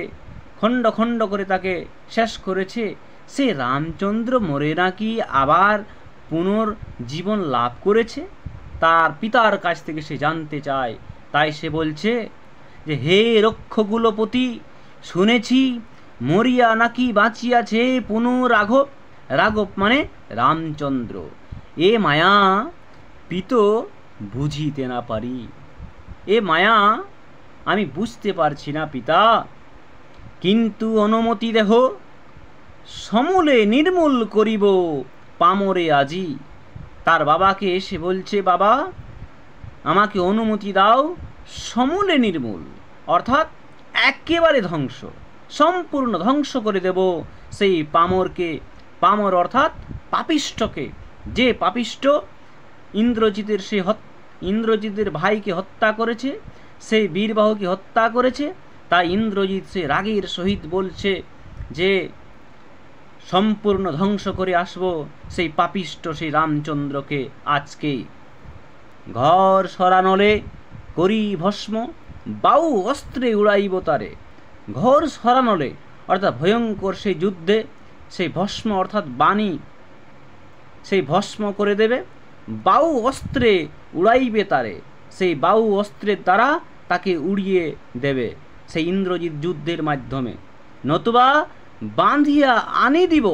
খণ্ড খণ্ড করে তাকে শেষ করেছে, সে রামচন্দ্র মরে নাকি আবার পুনর্জীবন লাভ করেছে। তার পিতার কাছ থেকে সে জানতে চায়। তাই সে বলছে যে হে রক্ষকুলপতি, শুনেছি মরিয়া নাকি বাঁচিয়াছে পুনঃ রাঘব। রাঘব মানে রামচন্দ্র। এ মায়া পিত বুঝিতে না পারি, এ মায়া আমি বুঝতে পারছি না পিতা। কিন্তু অনুমতি দেহ, সমূলে নির্মূল করিব পামরে আজি। তার বাবাকে এসে বলছে, বাবা আমাকে অনুমতি দাও, সমূলে নির্মূল অর্থাৎ একেবারে ধ্বংস, সম্পূর্ণ ধ্বংস করে দেব সেই পামরকে। পামর অর্থাৎ পাপিষ্ঠকে, যে পাপিষ্ঠ ইন্দ্রজিতের ভাইকে হত্যা করেছে, সেই বীরবাহুকে হত্যা করেছে। তাই ইন্দ্রজিৎ সে রাগের সহিত বলছে যে সম্পূর্ণ ধ্বংস করে আসব সেই পাপিষ্ট সেই রামচন্দ্রকে আজকে। ঘর সরানলে করি ভস্ম, বাউ অস্ত্রে উড়াইব তারে। ঘর সরানলে অর্থাৎ ভয়ঙ্কর সেই যুদ্ধে সেই ভস্ম অর্থাৎ বাণী সেই ভস্ম করে দেবে। বাউ অস্ত্রে উড়াইবে তারে, সেই বাউ অস্ত্রের দ্বারা তাকে উড়িয়ে দেবে সেই ইন্দ্রজিৎ যুদ্ধের মাধ্যমে। নতুবা বাঁধিয়া আনি দিব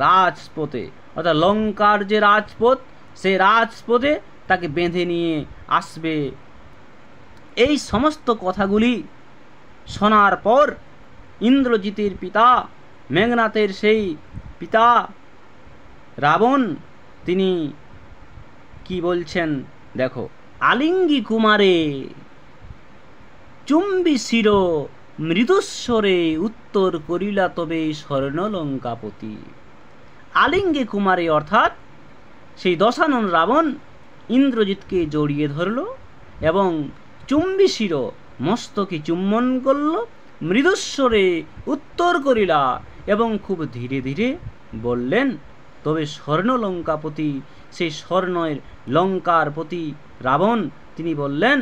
রাজপথে, অর্থাৎ লঙ্কার যে রাজপথ সেই রাজপথে তাকে বেঁধে নিয়ে আসবে। এই সমস্ত কথাগুলি শোনার পর ইন্দ্রজিতের পিতা, মেঘনাথের সেই পিতা রাবণ তিনি কি বলছেন দেখো। আলিঙ্গি কুমারে চুম্বি শির মৃদুস্বরে উত্তর করিলা তবে স্বর্ণলঙ্কাপতি। আলিঙ্গে কুমারে অর্থাৎ সেই দশানন রাবণ ইন্দ্রজিৎকে জড়িয়ে ধরল এবং চুম্বি শির মস্তকে চুম্বন করল, মৃদুস্বরে উত্তর করিলা এবং খুব ধীরে ধীরে বললেন তবে স্বর্ণলঙ্কাপতি, সেই স্বর্ণের লঙ্কার প্রতি রাবণ তিনি বললেন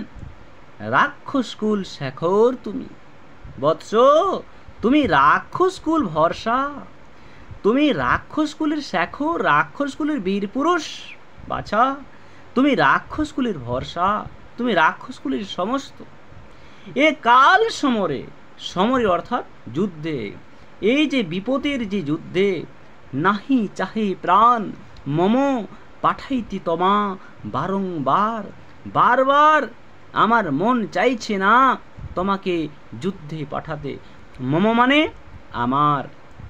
রাক্ষসকুল শেখর তুমি বৎস, তুমি রাক্ষসকুল ভরসা, তুমি রাক্ষসকুলের শেখর, রাক্ষসকুলের বীর পুরুষ বাছা, তুমি রাক্ষসকুলের ভরসা, তুমি রাক্ষসকুলের সমস্ত। এ কাল সমরে, সমরে অর্থাৎ যুদ্ধে, এই যে বিপদের যে যুদ্ধে নাহি চাহে প্রাণ মম পাঠাইতি তোমা বারংবার, বারবার আমার মন চাইছে না তোমাকে যুদ্ধে পাঠাতে। মম মানে আমার,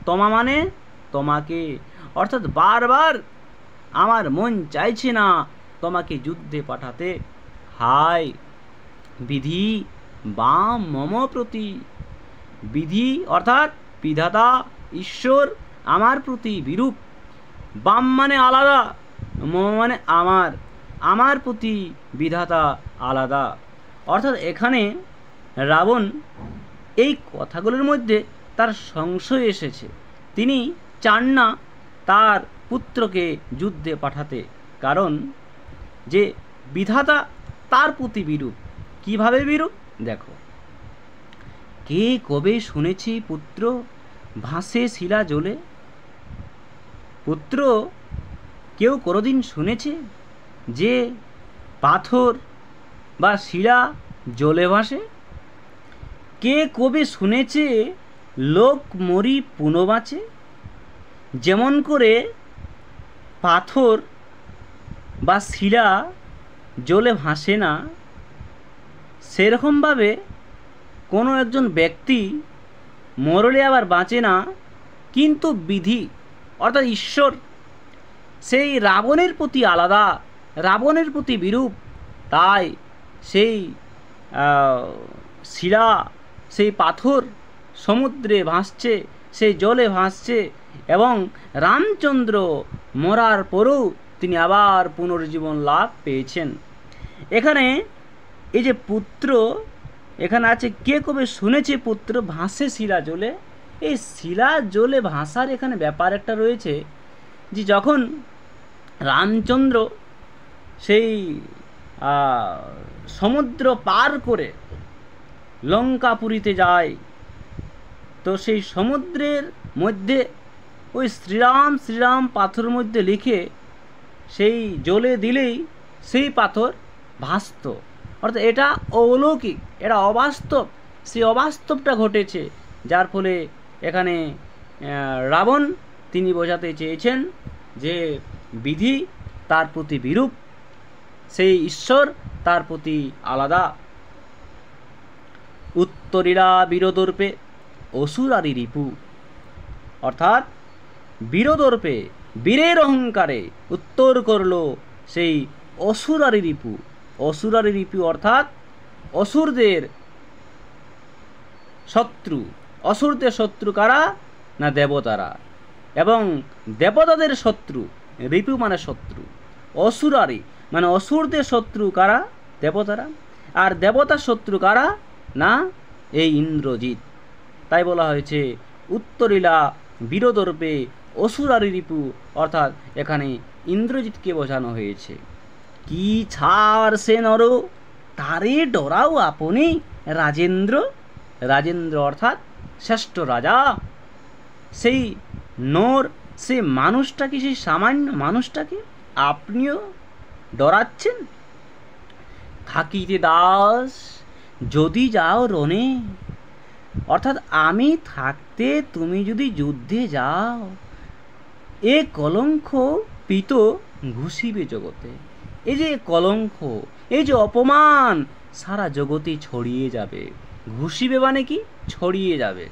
তোমা মানে তোমাকে, অর্থাৎ বারবার আমার মন চাইছে না তোমাকে যুদ্ধে পাঠাতে। হায় বিধি বাম মম প্রতি, বিধি অর্থাৎ বিধাতা ঈশ্বর আমার প্রতি বিরূপ। বাম মানে আলাদা, মম মানে আমার, আমার প্রতি বিধাতা আলাদা। অর্থাৎ এখানে রাবণ এই কথাগুলোর মধ্যে তার সংশয় এসেছে, তিনি চান না তার পুত্রকে যুদ্ধে পাঠাতে, কারণ যে বিধাতা তার প্রতি বিরূপ। কিভাবে বিরূপ দেখো। কে কবে শুনেছি পুত্র ভাসে শিলা জলে। পুত্র কেউ কোনোদিন শুনেছে যে পাথর বা শিলা জলে ভাসে? কে কবে শুনেছে লোক মরি পুনঃ বাঁচে? যেমন করে পাথর বা শিলা জলে ভাসে না, সেরকমভাবে কোনো একজন ব্যক্তি মরলে আবার বাঁচে না, কিন্তু বিধি অর্থাৎ ঈশ্বর সেই রাবণের প্রতি আলাদা, রাবণের প্রতি বিরূপ। তাই সেই শিলা, সেই পাথর সমুদ্রে ভাসছে, সেই জলে ভাসছে, এবং রামচন্দ্র মরার পরেও তিনি আবার পুনর্জীবন লাভ পেয়েছেন। এখানে এই যে পুত্র এখানে আছে, কে কবে শুনেছে পুত্র ভাসে শিলা জলে। এই শিলা জলে ভাসার এখানে ব্যাপার একটা রয়েছে, যে যখন রামচন্দ্র সেই সমুদ্র পার করে লঙ্কাপুরীতে যায়, তো সেই সমুদ্রের মধ্যে ওই শ্রীরাম শ্রীরাম পাথরের মধ্যে লিখে সেই জলে দিলেই সেই পাথর ভাসত। অর্থাৎ এটা অলৌকিক, এটা অবাস্তব, সেই অবাস্তবটা ঘটেছে, যার ফলে এখানে রাবণ তিনি বোঝাতে চেয়েছেন যে বিধি তার প্রতি বিরূপ, সেই ঈশ্বর তার প্রতি আলাদা। উত্তরীরা বীরদর্পে অসুরারি রিপু, অর্থাৎ বীরদর্পে বীরের অহংকারে উত্তর করল সেই অসুরারি রিপু। অসুরারি রিপু অর্থাৎ অসুরদের শত্রু। অসুরদের শত্রু কারা না দেবতারা, এবং দেবতাদের শত্রু রিপু মানে শত্রু। অসুরারি মানে অসুরদের শত্রু কারা দেবতারা, আর দেবতার শত্রু কারা না এই ইন্দ্রজিৎ। তাই বলা হয়েছে উত্তরীলা বীরদর্পে অসুরারি রিপু, অর্থাৎ এখানে ইন্দ্রজিৎকে বোঝানো হয়েছে। কি ছাড় সে নর, তারে ডরাও আপনি রাজেন্দ্র। রাজেন্দ্র অর্থাৎ শ্রেষ্ঠ রাজা। সেই নর, সে মানুষটাকে, সেই সামান্য মানুষটাকে আপনিও ডরাচ্ছেন। থাকিতে দাস যদি যাও রণে, অর্থাৎ আমি থাকতে তুমি যদি যুদ্ধে যাও, এ কলঙ্ক পিত ঘুষিবে জগতে। এই যে কলঙ্ক, এই যে অপমান সারা জগতে ছড়িয়ে যাবে। ঘুষিবে মানে কি? ছড়িয়ে যাবে।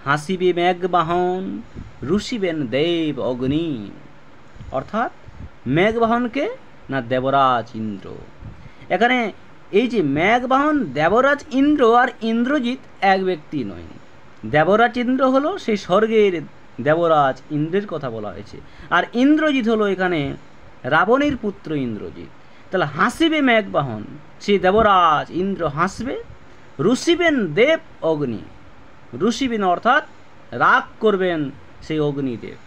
হাসিবে মেঘবাহন, রুষিবেন দেব অগ্নি। অর্থাৎ মেঘবাহনকে না দেবরাজ ইন্দ্র। এখানে এই যে মেঘবাহন, দেবরাজ ইন্দ্র আর ইন্দ্রজিৎ এক ব্যক্তি নয়। দেবরাজ ইন্দ্র হলো সেই স্বর্গের দেবরাজ ইন্দ্রের কথা বলা হয়েছে, আর ইন্দ্রজিৎ হলো এখানে রাবণের পুত্র ইন্দ্রজিৎ। তাহলে হাসিবে মেঘবাহন, সেই দেবরাজ ইন্দ্র হাসবে। রুষিবেন দেব অগ্নি, রুষিবেন অর্থাৎ রাগ করবেন সেই অগ্নিদেব।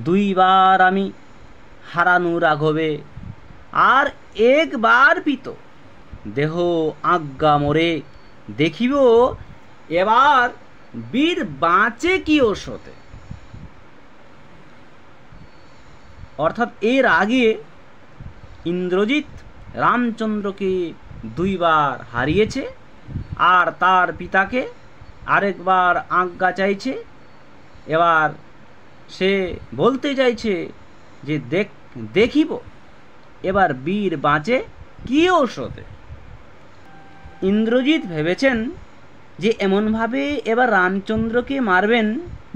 দুইবার আমি হারানু রাঘবে, আর একবার পিত দেহ আজ্ঞা মোরে। দেখিব এবার বীর বাঁচে কি ওষতে। অর্থাৎ এর আগে ইন্দ্রজিৎ রামচন্দ্রকে দুইবার হারিয়েছে, আর তার পিতাকে আরেকবার আজ্ঞা চাইছে। এবার সে বলতে চাইছে যে দেখিব এবার বীর বাঁচে কি ঔষধে। ইন্দ্রজিৎ ভেবেছেন যে এমনভাবে এবার রামচন্দ্রকে মারবেন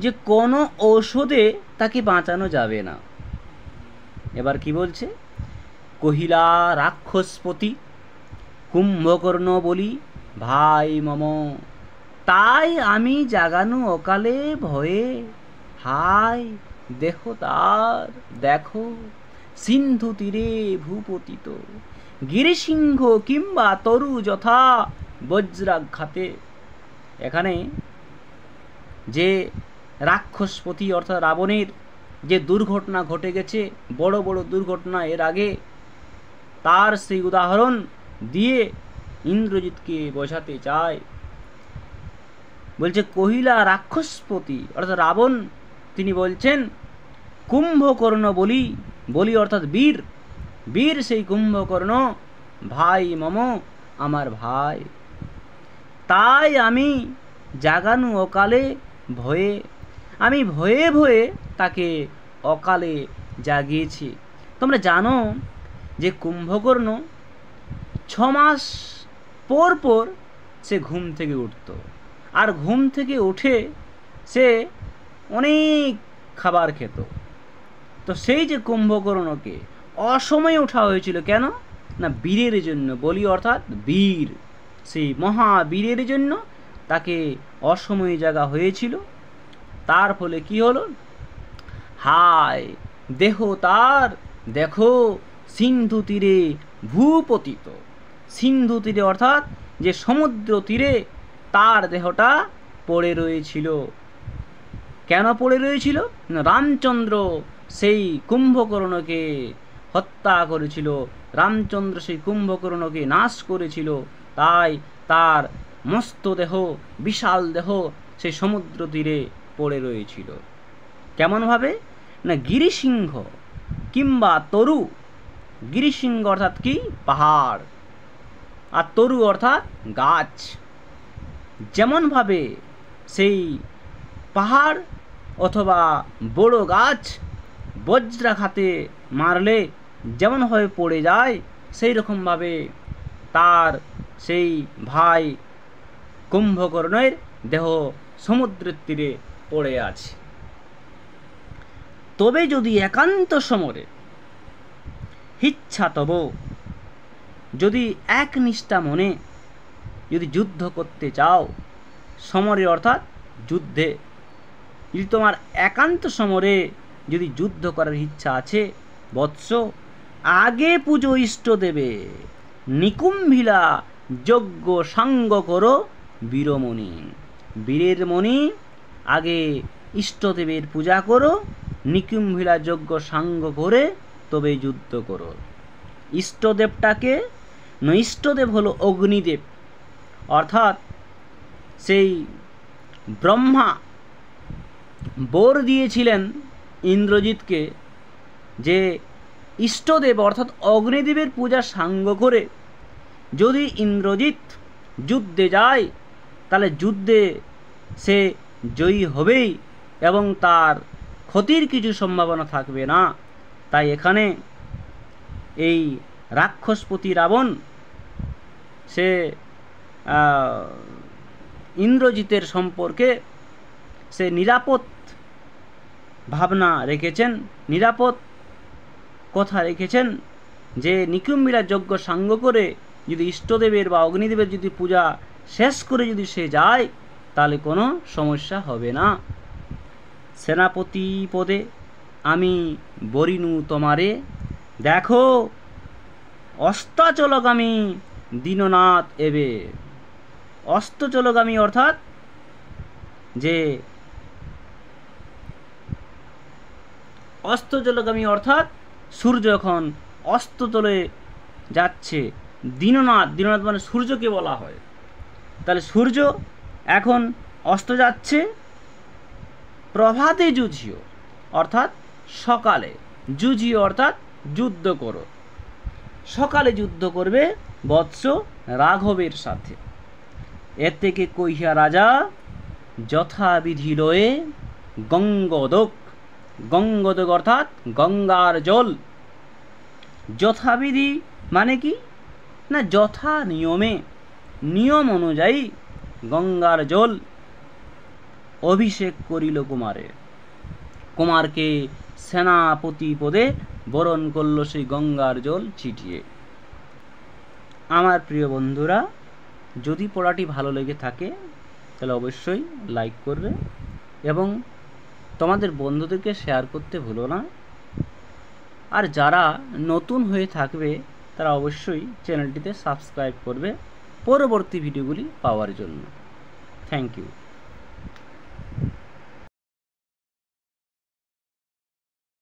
যে কোনো ঔষধে তাকে বাঁচানো যাবে না। এবার কি বলছে? কহিলা রাক্ষসপতি কুম্ভকর্ণ বলি ভাই মম, তাই আমি জাগানু অকালে ভয়ে। হায় দেহ তার দেখো, সিন্ধু তীরে ভূপতিত, গিরিসিংহ কিংবা তরু যথা বজ্রাঘাতে। এখানে যে রাক্ষসপতি অর্থাৎ রাবণের যে দুর্ঘটনা ঘটে গেছে, বড় বড় দুর্ঘটনা এর আগে, তার সেই উদাহরণ দিয়ে ইন্দ্রজিৎকে বোঝাতে চায়। বলছে কহিলা রাক্ষসপতি অর্থাৎ রাবণ, তিনি বলছেন কুম্ভকর্ণ বলি, বলি অর্থাৎ বীর, বীর সেই কুম্ভকর্ণ ভাই মম, আমার ভাই। তাই আমি জাগানু অকালে ভয়ে, আমি ভয়ে ভয়ে তাকে অকালে জাগিয়েছি। তোমরা জানো যে কুম্ভকর্ণ 6 মাস পর পর সে ঘুম থেকে উঠত, আর ঘুম থেকে উঠে সে অনেক খাবার খেত। তো সেই যে কুম্ভকর্ণকে অসময়ে ওঠা হয়েছিল, কেন না বীরের জন্য, বলি অর্থাৎ বীর, সেই মহাবীরের জন্য তাকে অসময়ে জাগা হয়েছিল। তার ফলে কি হলো? হায় দেহ তার দেখো, সিন্ধু তীরে ভূপতিত। সিন্ধু তীরে অর্থাৎ যে সমুদ্র তীরে তার দেহটা পড়ে রয়েছিল। কেন পড়ে রয়েছিল? রামচন্দ্র সেই কুম্ভকর্ণকে হত্যা করেছিল, রামচন্দ্র সেই কুম্ভকর্ণকে নাশ করেছিল, তাই তার মস্ত দেহ, বিশাল দেহ সেই সমুদ্র তীরে পড়ে রয়েছিল। কেমনভাবে? না গিরিসিংহ কিংবা তরু। গিরিসিংহ অর্থাৎ কি? পাহাড়, আর তরু অর্থাৎ গাছ। যেমনভাবে সেই পাহাড় অথবা বড় গাছ বজ্রাঘাতে মারলে যেমনভাবে পড়ে যায়, সেই রকমভাবে তার সেই ভাই কুম্ভকর্ণের দেহ সমুদ্রের তীরে পড়ে আছে। তবে যদি একান্ত সমরে হিচ্ছা তব, যদি একনিষ্ঠা মনে যদি যুদ্ধ করতে চাও, সমরে অর্থাৎ যুদ্ধে, যদি তোমার একান্ত সমরে যদি যুদ্ধ করার ইচ্ছা আছে, বৎস আগে পুজো ইষ্ট দেবে, নিকুম্ভিলা যজ্ঞ সাঙ্গ করো বীরমণি। বীরের মণি আগে ইষ্টদেবের পূজা করো, নিকুম্ভিলা যজ্ঞ সাঙ্গ করে তবে যুদ্ধ করো। ইষ্টদেবটাকে ইষ্টদেব হলো অগ্নিদেব, অর্থাৎ সেই ব্রহ্মা বর দিয়েছিলেন ইন্দ্রজিৎকে যে ইষ্টদেব অর্থাৎ অগ্নিদেবের পূজা সাঙ্গ করে যদি ইন্দ্রজিৎ যুদ্ধে যায় তাহলে যুদ্ধে সে জয়ী হবেই এবং তার ক্ষতির কিছু সম্ভাবনা থাকবে না। তাই এখানে এই রাক্ষসপতি রাবণ সে ইন্দ্রজিতের সম্পর্কে সে নিরাপদ ভাবনা রেখেছেন, নিরাপদ কথা রেখেছেন যে নিকুম্ভিলা যজ্ঞ সাঙ্গ করে যদি ইষ্টদেবের বা অগ্নিদেবের যদি পূজা শেষ করে যদি সে যায় তাহলে কোনো সমস্যা হবে না। সেনাপতি পদে আমি বরিনু তোমারে, দেখো অস্তাচলগামী দীননাথ এবে। অস্তচলগামী অর্থাৎ যে অস্তচলগামী অর্থাৎ সূর্য এখন অস্ত চলে যাচ্ছে। দীননাথ, দীননাথ মানে সূর্যকে বলা হয়। তাহলে সূর্য এখন অস্ত যাচ্ছে, প্রভাতে যুঝিও অর্থাৎ সকালে, যুঝিও অর্থাৎ যুদ্ধ করো, সকালে যুদ্ধ করবে বৎস রাঘবের সাথে। এর থেকে কইয়া রাজা যথাবিধি লয়ে গঙ্গোদক, গঙ্গোদক অর্থাৎ গঙ্গার জল। যথাবিধি মানে কি না যথা নিয়মে, নিয়ম অনুযায়ী গঙ্গার জল অভিষেক করিল কুমারে। কুমারকে সেনাপতি পদে বরণ করল সেই গঙ্গার জল ছিটিয়ে। আমার প্রিয় বন্ধুরা, যদি পড়াটি ভালো লেগে থাকে তাহলে অবশ্যই লাইক করবে এবং তোমাদের বন্ধুদেরকে শেয়ার করতে ভুলো না। আর যারা নতুন হয়ে থাকবে তারা অবশ্যই চ্যানেলটিতে সাবস্ক্রাইব করবে পরবর্তী ভিডিওগুলি পাওয়ার জন্য। Thank you.